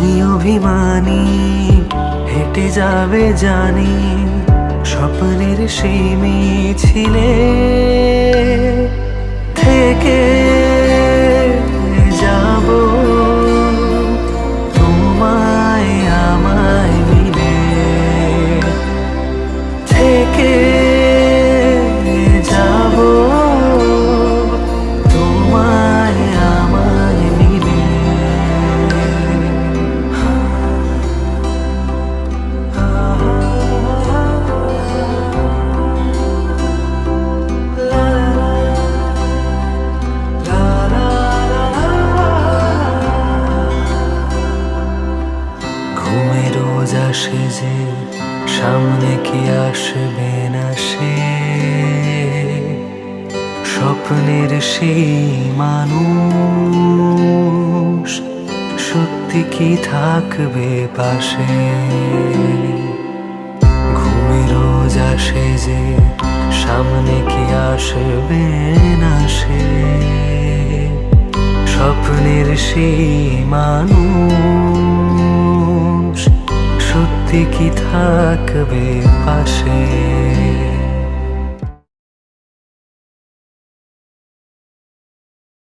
তুমি অভিমানী হেঁটে যাবে জানি স্বপ্নের সেই মিছিলে থেকে যাব তোমায় আমায় মিলে থেকে যাব তোমায় আমায় মিলে। ঘুমে রোজ আসে যে সামনে কি আসবে না সে স্বপ্নের সেই মানুষ সত্যি কি থাকবে পাশে। ঘুমে রোজ আসে যে সামনে কি আসবে না সে স্বপ্নের সেই মানুষ সত্যি কি থাকবে পাশে।